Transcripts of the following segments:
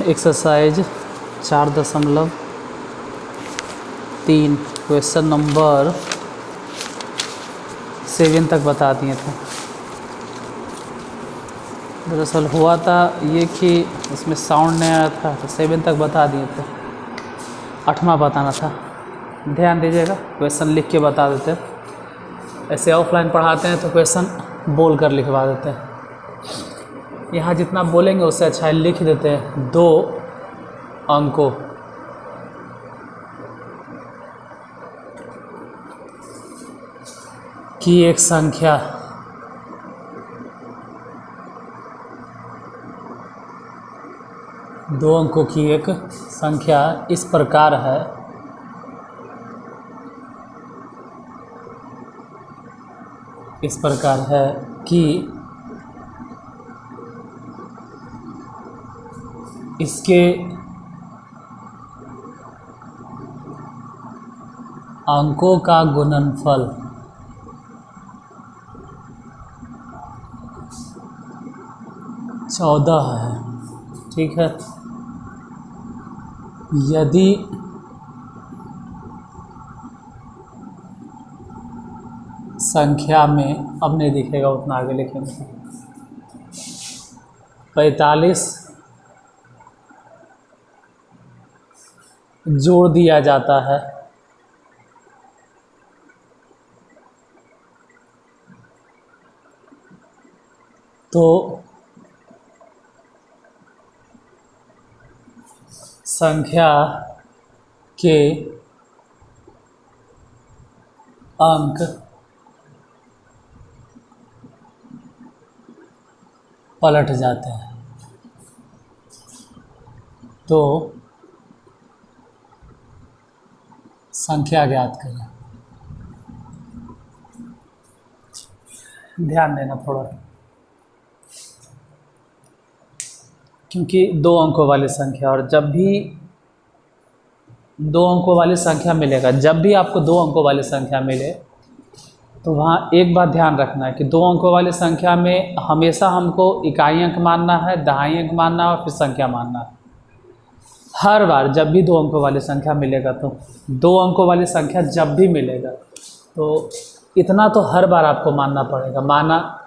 Exercise 4.3 question number 7 तक बता दिए थे। दरअसल हुआ था ये कि इसमें साउंड नहीं आया था तो 7 तक बता दिए थे, 8वां बताना था। ध्यान दीजिएगा, क्वेश्चन लिख के बता देते हैं। ऐसे ऑफलाइन पढ़ाते हैं तो क्वेश्चन बोल कर लिखवा देते हैं। यहाँ जितना बोलेंगे उससे अच्छा है लिख देते हैं। 2 अंकों की एक संख्या दो अंकों की एक संख्या इस प्रकार है कि इसके अंकों का गुणनफल चौदह है। ठीक है, यदि संख्या में, अब नहीं दिखेगा उतना आगे लिखेंगे, 45 जोड़ दिया जाता है तो संख्या के अंक पलट जाते हैं। तो संख्या ज्ञात करें। ध्यान देना थोड़ा, क्योंकि 2 अंकों वाली संख्या, और जब भी 2 अंकों वाली संख्या मिलेगा, जब भी आपको 2 अंकों वाली संख्या मिले तो वहाँ एक बात ध्यान रखना है कि 2 अंकों वाली संख्या में हमेशा हमको इकाई अंक मानना है, दहाई अंक मानना है और फिर संख्या मानना है। हर बार जब भी 2 अंकों वाली संख्या मिलेगा, तो 2 अंकों वाली संख्या जब भी मिलेगा तो इतना तो हर बार आपको मानना पड़ेगा। माना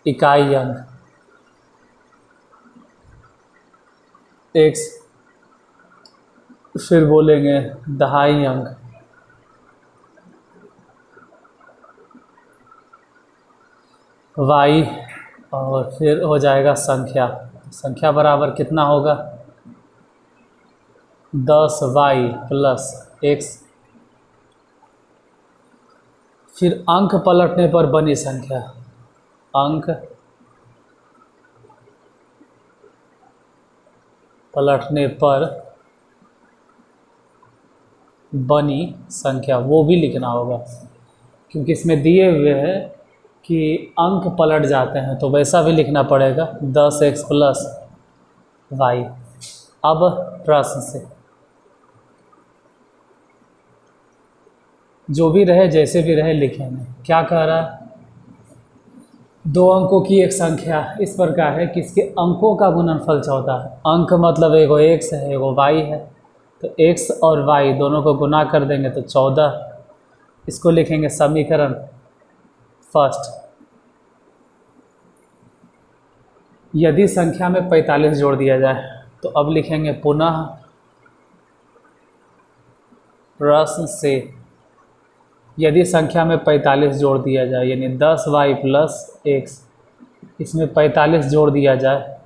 इकाई अंक x, फिर बोलेंगे दहाई अंक y, और फिर हो जाएगा संख्या बराबर कितना होगा 10y प्लस x। फिर अंक पलटने पर बनी संख्या, अंक पलटने पर बनी संख्या, वो भी लिखना होगा, क्योंकि इसमें दिए हुए हैं कि अंक पलट जाते हैं तो वैसा भी लिखना पड़ेगा 10x प्लस y। अब प्रश्न से जो भी रहे, जैसे भी रहे लिखेंगे। क्या कह रहा है, 2 अंकों की एक संख्या इस प्रकार है कि इसके अंकों का गुणनफल 14 है। अंक मतलब एगो x है, एगो y है, तो x और y दोनों को गुना कर देंगे तो 14। इसको लिखेंगे समीकरण फर्स्ट। यदि संख्या में 45 जोड़ दिया जाए तो अब लिखेंगे पुनः प्रश्न से यदि संख्या में 45 जोड़ दिया जाए, यानी 10y प्लस x, इसमें 45 जोड़ दिया जाए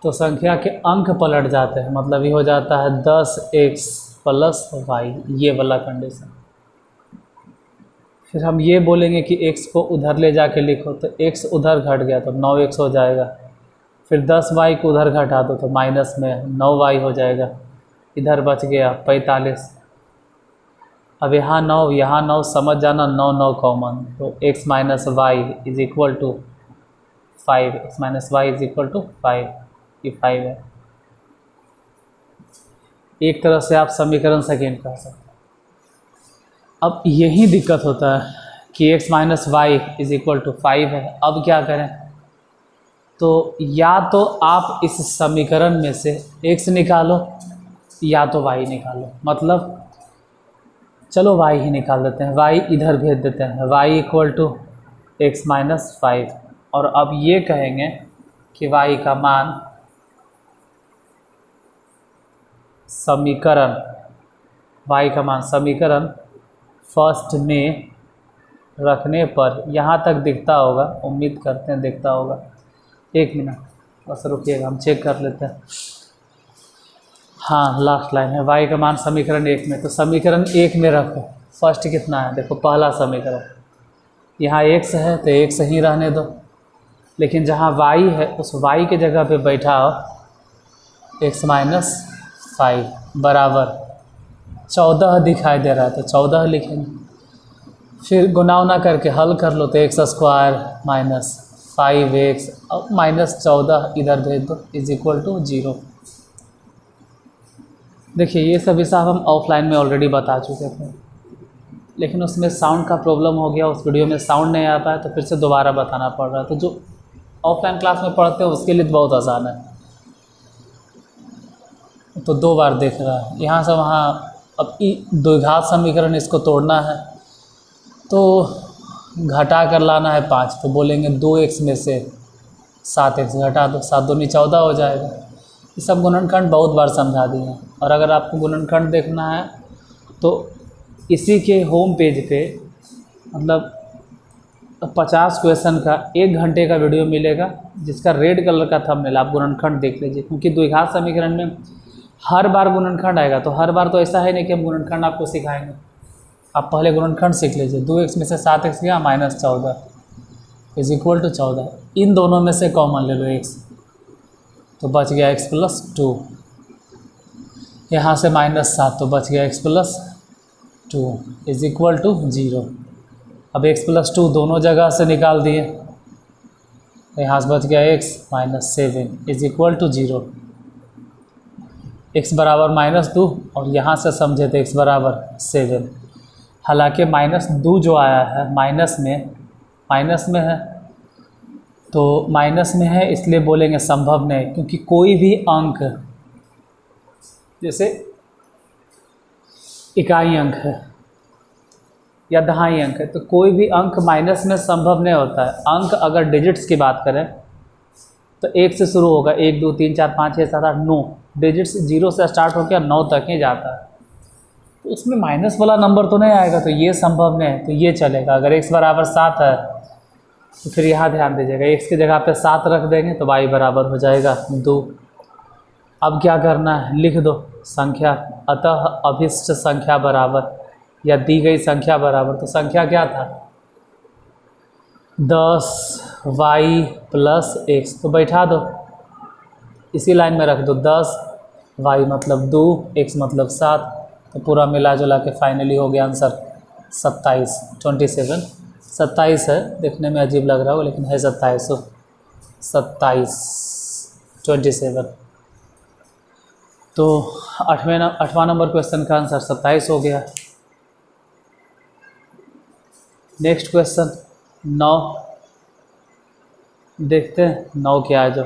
तो संख्या के अंक पलट जाते हैं, मतलब ये हो जाता है 10x प्लस y, ये वाला कंडीशन। फिर हम ये बोलेंगे कि x को उधर ले जाके लिखो, तो x उधर घट गया तो 9x हो जाएगा। फिर 10y को उधर घटा दो तो माइनस में 9y हो जाएगा, इधर बच गया 45। अब यहाँ 9 समझ जाना, 9 कॉमन, तो x minus y is equal to 5, x minus y is equal to 5, ये 5 है। एक तरह से आप समीकरण सेकेंड कह सकते हैं। अब यही दिक्कत होता है कि x minus y is equal to 5 है। अब क्या करें, तो या तो आप इस समीकरण में से x निकालो या तो y निकालो, मतलब चलो y ही निकाल देते हैं, y इधर भेज देते हैं, y equal to x minus 5। और अब ये कहेंगे कि y का मान समीकरण फर्स्ट में रखने पर यहाँ तक दिखता होगा, उम्मीद करते हैं दिखता होगा। एक मिनट बस रुकिएगा, हम चेक कर लेते हैं। हाँ, लास्ट लाइन है, y का मान समीकरण 1 में, तो समीकरण 1 में रखो। फर्स्ट कितना है, देखो पहला समीकरण, यहाँ x है तो x ही रहने दो, लेकिन जहाँ y है उस y के जगह पे बैठाओ x माइनस 5 बराबर 14 दिखाई दे रहा है तो 14 लिखेंगे। फिर गुना उना करके हल कर लो तो एक्स स्क्वायर माइनस 5x अब माइनस 14 इधर भेज दो इज इक्वल टू 0। देखिए ये सब हिसाब हम ऑफलाइन में ऑलरेडी बता चुके थे, लेकिन उसमें साउंड का प्रॉब्लम हो गया, उस वीडियो में साउंड नहीं आ पाया तो फिर से दोबारा बताना पड़ रहा है। तो जो ऑफलाइन क्लास में पढ़ते हैं उसके लिए तो बहुत आसान है, तो 2 बार देख रहा है यहाँ से वहाँ। अब द्विघात समीकरण इसको तोड़ना है तो घटा कर लाना है 5, तो बोलेंगे 2x में से 7x घटा दो, 7 दूनी 14 हो जाएगा। ये सब गुणनखंड बहुत बार समझा दिए हैं, और अगर आपको गुणनखंड देखना है तो इसी के होम पेज पे मतलब 50 क्वेश्चन का 1 घंटे का वीडियो मिलेगा, जिसका रेड कलर का थंबनेल, आप गुणनखंड देख लीजिए। क्योंकि द्विघात समीकरण में हर बार गुणनखंड आएगा, तो हर बार तो ऐसा है नहीं कि हम गुणनखंड आपको सिखाएंगे। आप पहले गुणनखंड सीख लीजिए। 2x में से 7x गया माइनस 14 इज इक्वल टू 14। इन दोनों में से कॉमन ले लो x, तो बच गया x प्लस 2। यहाँ से माइनस 7 तो बच गया x plus 2 is equal to 0। अब x प्लस 2 दोनों जगह से निकाल दिए, यहाँ से बच गया x minus 7 is equal to 0। x बराबर माइनस 2 और यहाँ से समझे तो x बराबर 7। हालांकि माइनस 2 जो आया है माइनस में है, तो माइनस में है इसलिए बोलेंगे संभव नहीं, क्योंकि कोई भी अंक जैसे इकाई अंक है या दहाई अंक है, तो कोई भी अंक माइनस में संभव नहीं होता है। अंक अगर डिजिट्स की बात करें तो 1 से शुरू होगा, 1 2 3 4 5 6 7 8 9 डिजिट्स 0 से स्टार्ट होकर 9 तक ही जाता है, तो उसमें माइनस वाला नंबर तो नहीं आएगा, तो ये संभव नहीं है, तो ये चलेगा। अगर x बराबर 7 है तो फिर यहाँ ध्यान दीजिएगा, x की जगह पे 7 रख देंगे तो y बराबर हो जाएगा 2। अब क्या करना है, लिख दो संख्या, अतः अभिष्ट संख्या बराबर या दी गई संख्या बराबर, तो संख्या क्या था 10y प्लस x, तो बैठा दो इसी लाइन में रख दो 10y मतलब 2 x मतलब 7, तो पूरा मिला जुला के फाइनली हो गया आंसर 27 है। देखने में अजीब लग रहा हो लेकिन है 27। तो 8वां नंबर क्वेश्चन का आंसर 27 हो गया। नेक्स्ट क्वेश्चन 9 देखते हैं, 9 क्या है जो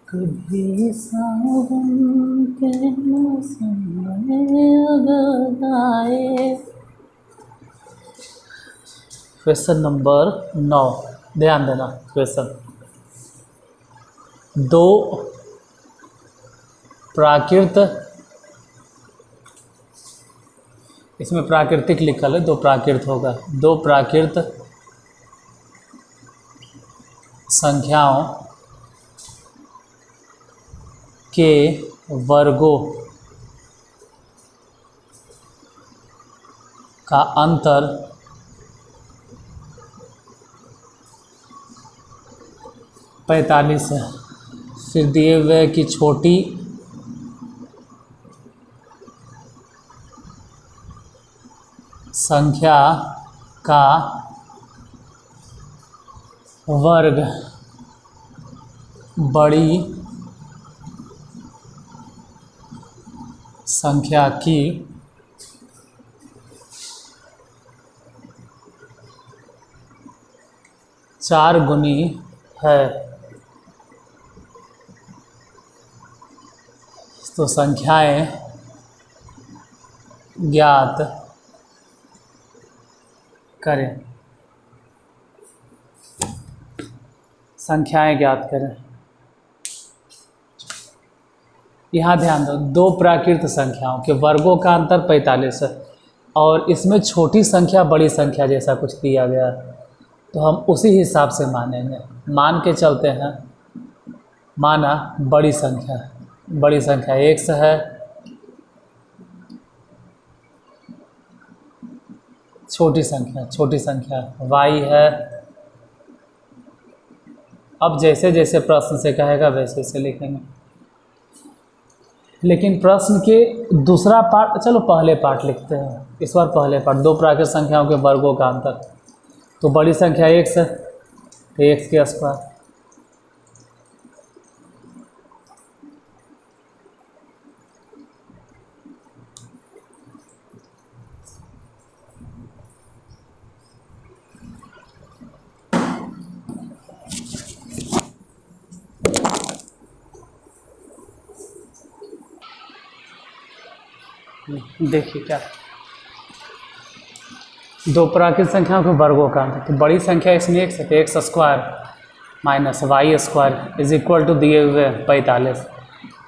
कभी सावन के मौसम में अगर आए। क्वेश्चन नंबर 9, ध्यान देना क्वेश्चन। 2 प्राकृत, इसमें प्राकृतिक लिखल है, 2 प्राकृत होगा, 2 प्राकृत संख्याओं के वर्गों का अंतर 45 है। फिर दिए हुए कि छोटी संख्या का वर्ग बड़ी संख्या की चार गुनी है। तो संख्याएं ज्ञात करें। संख्याएं ज्ञात करें। यहाँ ध्यान दो, दो प्राकृत संख्याओं के वर्गों का अंतर 45 है और इसमें छोटी संख्या बड़ी संख्या जैसा कुछ दिया गया है, तो हम उसी हिसाब से मानेंगे। मान के चलते हैं, माना बड़ी संख्या x है, छोटी संख्या y है। अब जैसे जैसे प्रश्न से कहेगा वैसे वैसे लिखेंगे, लेकिन प्रश्न के दूसरा पार्ट, चलो पहले पार्ट लिखते हैं इस बार। पहले पार्ट, दो प्राकृत संख्याओं के वर्गों का अंतर। तो बड़ी संख्या x है तो x के स्क्वायर, देखिए क्या, दो प्राकृत संख्याओं के वर्गों का अंतर। तो बड़ी संख्या इसमें x है तो x square minus y square is equal to दिए हुए 45।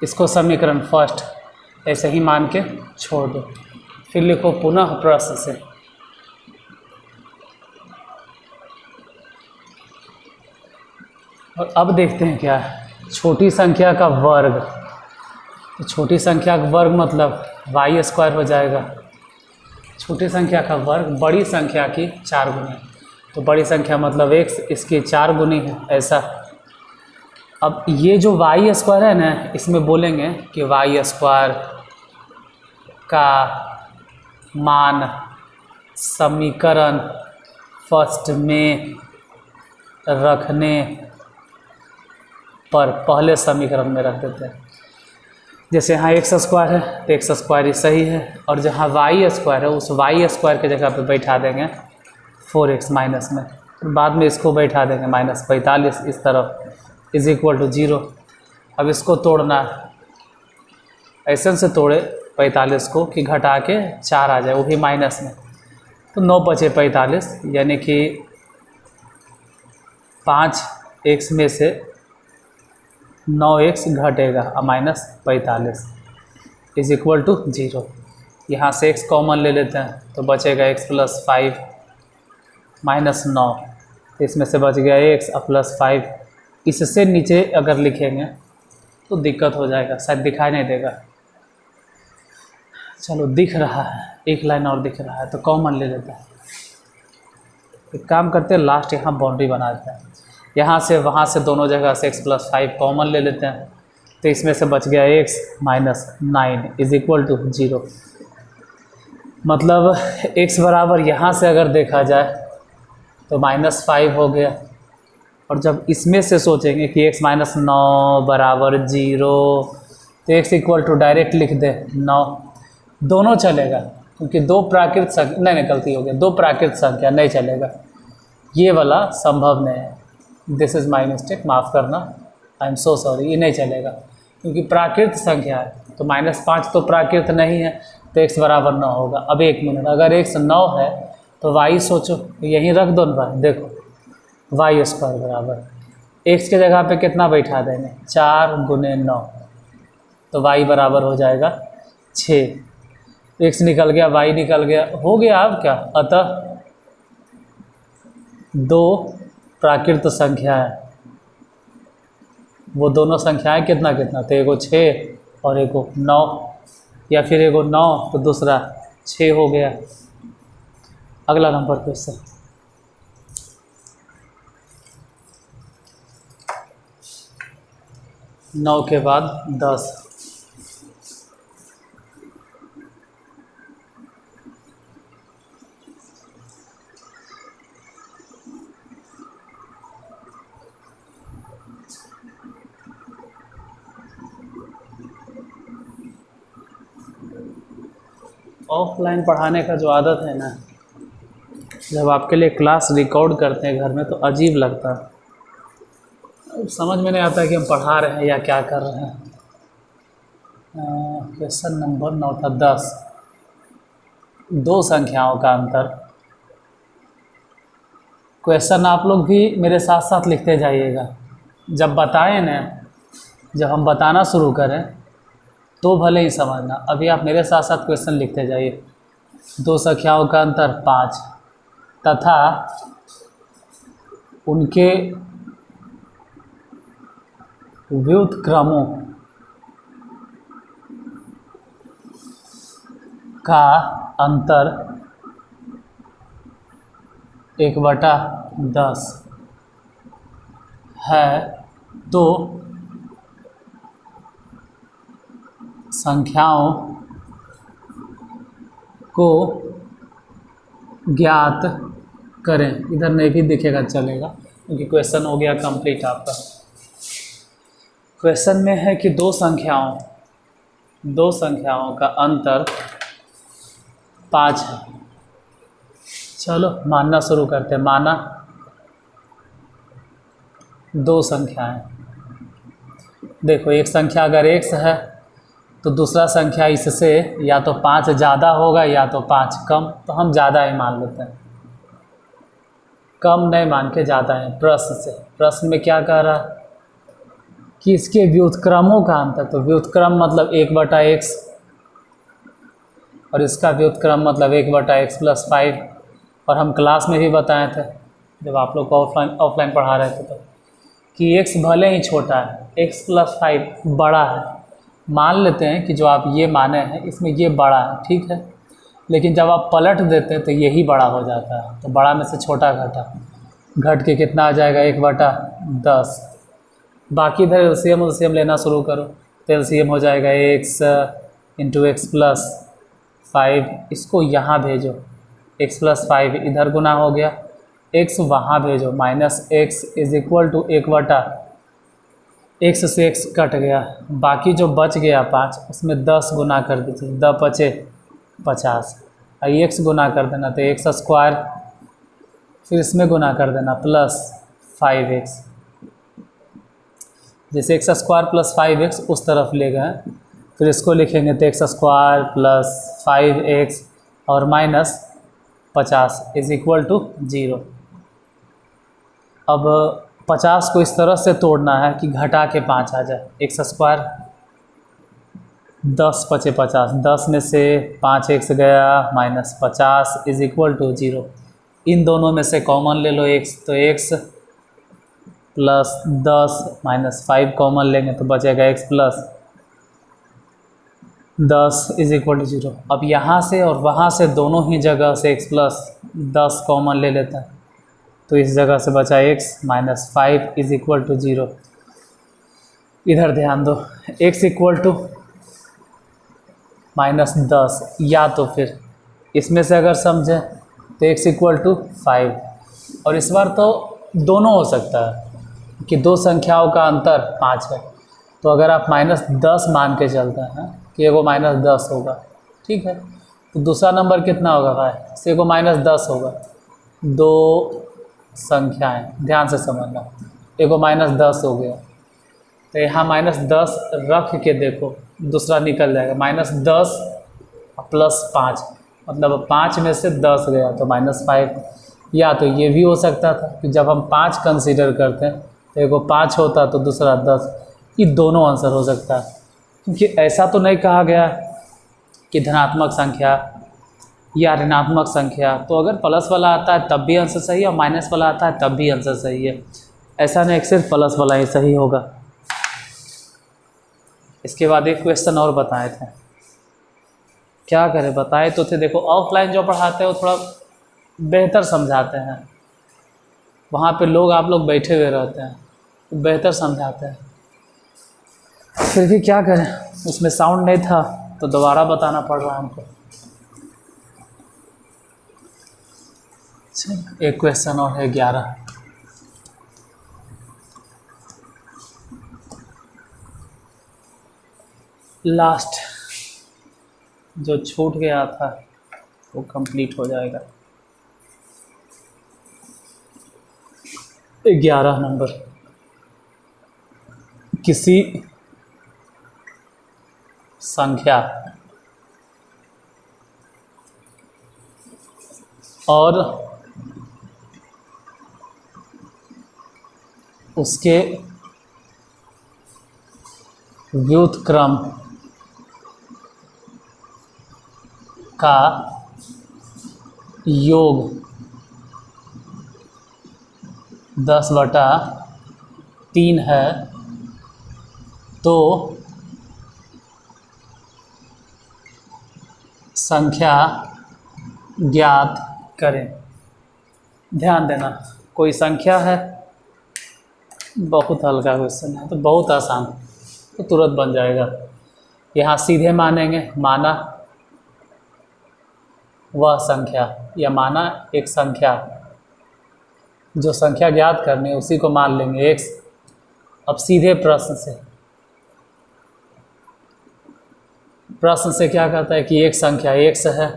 इसको समीकरण फर्स्ट ऐसे ही मान के छोड़ दो, फिर लिखो पुनः प्रश्न से। और अब देखते हैं क्या है, छोटी संख्या का वर्ग। तो छोटी संख्या का वर्ग मतलब वाई स्क्वायर हो जाएगा। छोटी संख्या का वर्ग बड़ी संख्या की 4 गुनी, तो बड़ी संख्या मतलब x, इसकी 4 गुनी है ऐसा। अब ये जो वाई स्क्वायर है ना, इसमें बोलेंगे कि वाई स्क्वायर का मान समीकरण फर्स्ट में रखने पर पहले समीकरण में रख देते हैं। जैसे यहाँ एक्स स्क्वायर है तो एक्स स्क्वायर ही सही है, और जहाँ वाई स्क्वायर है उस वाई स्क्वायर के जगह पे बैठा देंगे 4x माइनस में, फिर बाद में इसको बैठा देंगे -45 इस तरफ इज इक्वल टू 0। अब इसको तोड़ना ऐसे से तोड़े 45 को कि घटा के 4 आ जाए, वो भी माइनस में, तो 9 बचे 45, यानी कि 5x में से 9x घटेगा -45 इज इक्वल टू 0। यहाँ से x कॉमन ले लेते हैं तो बचेगा x + 5 -9, इसमें से बच गया x + 5। इससे नीचे अगर लिखेंगे तो दिक्कत हो जाएगा, शायद दिखाई नहीं देगा। चलो दिख रहा है, एक लाइन और दिख रहा है तो कॉमन ले लेते हैं। एक काम करते हैं, लास्ट यहाँ बाउंड्री बना देते हैं, यहाँ से वहाँ से दोनों जगह से x + 5 कॉमन ले लेते हैं, तो इसमें से बच गया x - 9 इज इक्वल टू 0। मतलब x बराबर यहाँ से अगर देखा जाए तो -5 हो गया, और जब इसमें से सोचेंगे कि x - 9 बराबर 0, तो x इक्वल टू डायरेक्ट लिख दे 9, दोनों चलेगा क्योंकि दो प्राकृत संख्या, नहीं गलती हो गया, दो प्राकृत संख्या नहीं चलेगा, ये वाला संभव नहीं है। दिस इज़ माई मिस्टेक, माफ़ करना, आई एम सो सॉरी, ये नहीं चलेगा क्योंकि प्राकृत संख्या है, तो -5 तो प्राकृत नहीं है, तो x बराबर 9 होगा। अब 1 मिनट, अगर x 9 है तो y सोचो, यहीं रख दो ना, देखो वाई स्क्वायर बराबर x के जगह पे कितना बैठा देंगे 4 × 9, तो y बराबर हो जाएगा 6। x निकल गया, y निकल गया, हो गया। अब क्या, अतः दो प्राकृत संख्या है, वो दोनों संख्याएं कितना कितना, तो एगो 6 और एगो 9, या फिर एगो 9 तो दूसरा 6 हो गया। अगला नंबर क्वेश्चन, नौ के बाद 10। ऑफलाइन पढ़ाने का जो आदत है ना, जब आपके लिए क्लास रिकॉर्ड करते हैं घर में तो अजीब लगता है, समझ में नहीं आता है कि हम पढ़ा रहे हैं या क्या कर रहे हैं। क्वेश्चन नंबर 9 था 10, दो संख्याओं का अंतर। क्वेश्चन आप लोग भी मेरे साथ साथ लिखते जाइएगा। जब बताएं ना, जब हम बताना शुरू करें तो भले ही समझना, अभी आप मेरे साथ साथ क्वेश्चन लिखते जाइए। दो संख्याओं का अंतर 5 तथा उनके व्युत्क्रमों का अंतर 1/10 है, तो संख्याओं को ज्ञात करें। इधर नहीं भी दिखेगा चलेगा, क्योंकि क्वेश्चन हो गया कंप्लीट आपका। क्वेश्चन में है कि दो संख्याओं का अंतर 5 है। चलो मानना शुरू करते हैं। माना दो संख्याएं, देखो एक संख्या अगर x है तो दूसरा संख्या इससे या तो 5 ज़्यादा होगा या तो 5 कम, तो हम ज़्यादा ही मान लेते हैं, कम नहीं मान के ज़्यादा है। प्रश्न में क्या कह रहा है कि इसके व्युत्क्रमों का अंतर, तो व्युत्क्रम मतलब 1/x और इसका व्युत्क्रम मतलब 1/x + 5। और हम क्लास में भी बताए थे जब आप लोग को ऑफलाइन पढ़ा रहे थे तो, कि x भले ही छोटा है, x + 5 बड़ा है। मान लेते हैं कि जो आप ये माने हैं इसमें ये बड़ा है, ठीक है, लेकिन जब आप पलट देते हैं तो यही बड़ा हो जाता है। तो बड़ा में से छोटा घट के कितना आ जाएगा 1/10। बाकी इधर एलसीएम लेना शुरू करो तो एलसीएम हो जाएगा x × x + 5। इसको यहाँ भेजो, x + 5 इधर गुना हो गया, x वहाँ भेजो, -x = 1/, x से x कट गया, बाकी जो बच गया 5 उसमें 10 गुना कर दीजिए, 10 × 5 = 50। और x गुना कर देना तो x², फिर इसमें गुना कर देना +5x। जैसे x² + 5x उस तरफ ले गए, फिर इसको लिखेंगे तो x² + 5x और -50 = 0। अब 50 को इस तरह से तोड़ना है कि घटा के 5 आ जाए। x², 10 × 5 = 50, 10 में से 5x गया, -50 = 0। इन दोनों में से कॉमन ले लो x, तो x + 10 - 5 कॉमन लेंगे तो बचेगा x + 10 = 0। अब यहाँ से और वहाँ से दोनों ही जगह से x + 10 कॉमन ले लेता है, तो इस जगह से बचा x - 5 = 0। इधर ध्यान दो, x = -10, या तो फिर इसमें से अगर समझें तो x = 5। और इस बार तो दोनों हो सकता है कि दो संख्याओं का अंतर 5 है, तो अगर आप -10 मान के चलते हैं कि एगो -10 होगा, ठीक है, तो दूसरा नंबर कितना होगा भाई, से एगो -10 होगा। दो संख्याएं ध्यान से समझना, एगो -10 हो गया तो यहाँ -10 रख के देखो, दूसरा निकल जाएगा -10 + 5, मतलब 5 में से 10 गया तो -5। या तो ये भी हो सकता था कि जब हम 5 कंसीडर करते हैं तो एगो 5 होता तो दूसरा 10। ये दोनों आंसर हो सकता है, क्योंकि ऐसा तो नहीं कहा गया कि धनात्मक संख्या या ऋणात्मक संख्या, तो अगर प्लस वाला आता है तब भी आंसर सही है और माइनस वाला आता है तब भी आंसर सही है। ऐसा नहीं सिर्फ प्लस वाला ही सही होगा। इसके बाद एक क्वेश्चन और बताए थे, क्या करें, बताए तो थे। देखो ऑफलाइन जो पढ़ाते हैं वो थोड़ा बेहतर समझाते हैं, वहाँ पे लोग आप लोग बैठे हुए रहते हैं, तो बेहतर समझाते हैं। फिर भी क्या करें, उसमें साउंड नहीं था तो दोबारा बताना पड़ रहा है हमको। एक क्वेश्चन और है 11। लास्ट जो छूट गया था वो कंप्लीट हो जाएगा। 11 नंबर, किसी संख्या और उसके व्युत्क्रम का योग 10/3 है तो संख्या ज्ञात करें। ध्यान देना, कोई संख्या है, बहुत हल्का क्वेश्चन है, तो बहुत आसान, तो तुरंत बन जाएगा। यहाँ सीधे मानेंगे, माना वह संख्या या माना एक संख्या, जो संख्या ज्ञात करनी है उसी को मान लेंगे x। अब सीधे प्रश्न से क्या कहता है कि एक संख्या x है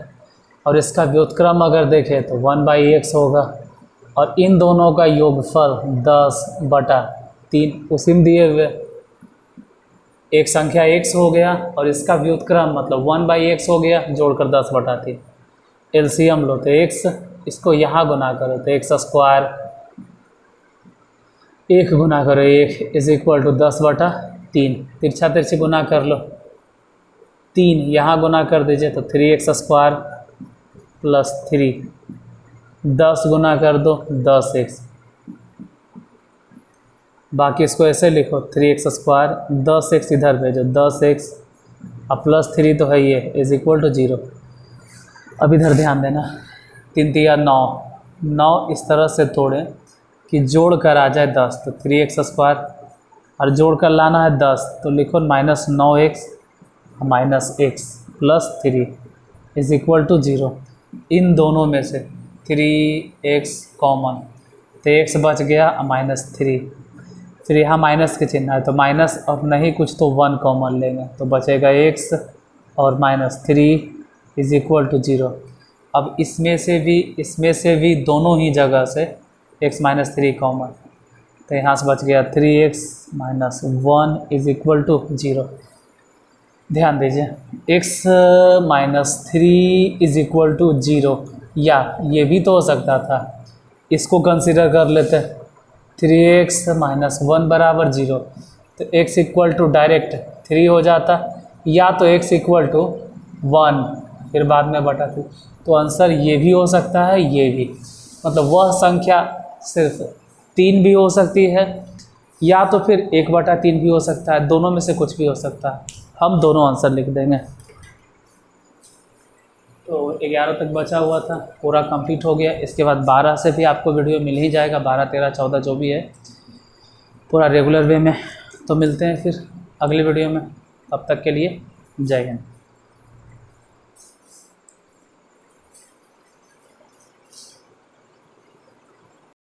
और इसका व्युत्क्रम अगर देखें तो 1/x होगा और इन दोनों का योगफल 10/3 उसी में दिए हुए। एक संख्या x हो गया और इसका व्युत्क्रम मतलब 1/x हो गया, जोड़कर 10/3। एलसीएम लो तो x, इसको यहाँ गुना करो तो x², 1 गुना करो 1 = 10/3। तिरछा तिरछी गुना कर लो, 3 यहाँ गुना कर दीजिए तो 3x² + 3, 10 गुना कर दो 10x, बाकी इसको ऐसे लिखो 3x², 10x इधर भेजो 10x और +3 तो है ये = 0। अब इधर ध्यान देना, 3 × 9, 9 इस तरह से तोड़ें कि जोड़ कर आ जाए 10, तो 3x² और जोड़ कर लाना है 10, तो लिखो -9x -x + 3 = 0। इन दोनों में से 3x कॉमन, तो x बच गया -3, फिर यहाँ माइनस के चिन्ह है तो माइनस, और नहीं कुछ तो 1 कॉमन लेंगे तो बचेगा x और -3 = 0। अब इसमें से भी दोनों ही जगह से x -3 कॉमन, तो यहाँ से बच गया 3x - 1 = 0। ध्यान दीजिए, x - 3 = 0, या ये भी तो हो सकता था, इसको कंसिडर कर लेते, 3x - 1 = 0, तो x = डायरेक्ट 3 हो जाता, या तो x = 1 फिर बाद में बटा 2। तो आंसर ये भी हो सकता है, ये भी, मतलब वह संख्या सिर्फ 3 भी हो सकती है या तो फिर 1/3 भी हो सकता है, दोनों में से कुछ भी हो सकता है। हम दोनों आंसर लिख देंगे। तो 11 तक बचा हुआ था, पूरा कंप्लीट हो गया। इसके बाद 12 से भी आपको वीडियो मिल ही जाएगा, 12, 13, 14 जो भी है, पूरा रेगुलर वे में। तो मिलते हैं फिर अगले वीडियो में, तब तक के लिए जय हिंद।